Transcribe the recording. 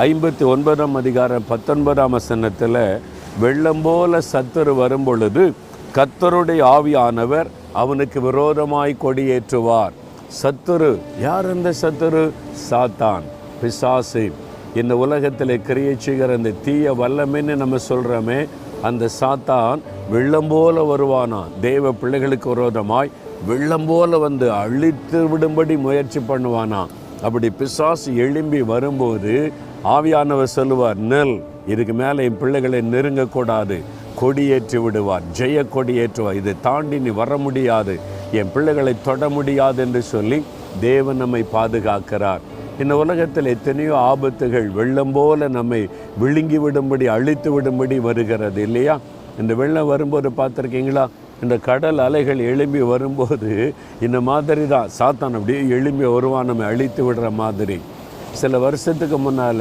59ஆம் அதிகாரம் 19ஆம் வசனத்தில் வெள்ளம் போல சத்துரு வரும்பொழுது கர்த்தருடைய ஆவியானவர் அவனுக்கு விரோதமாய் கொடியேற்றுவார். சத்துரு யார்? அந்த சத்துரு சாத்தான், பிசாசு. இந்த உலகத்தில் கிரியை செய்கிற அந்த தீய வல்லமைன்னு நம்ம சொல்கிறோமே, அந்த சாத்தான் வெள்ளம் போல வருவானா, தேவ பிள்ளைகளுக்கு விரோதமாய் வெள்ளம் போல வந்து அழித்து விடும்படி முயற்சி பண்ணுவானா. அப்படி பிசாசு எழும்பி வரும்போது ஆவியானவர் சொல்லுவார், நெல், இதுக்கு மேலே என் பிள்ளைகளை நெருங்கக்கூடாது, கொடியேற்றி விடுவார், ஜெய கொடியேற்றுவார், இதை தாண்டி நீ வர முடியாது, என் பிள்ளைகளை தொட முடியாது என்று சொல்லி தேவன் நம்மை பாதுகாக்கிறார். இந்த உலகத்தில் எத்தனையோ ஆபத்துகள் வெள்ளம் போல நம்மை விழுங்கி விடும்படி அழித்து விடும்படி வருகிறது இல்லையா? இந்த வெள்ளம் வரும்போது பார்த்துருக்கீங்களா? இந்த கடல் அலைகள் எழும்பி வரும்போது இந்த மாதிரி தான் சாத்தான் அப்படியே எழும்பி வருவான், நம்ம அழித்து விடுற மாதிரி. சில வருஷத்துக்கு முன்னால்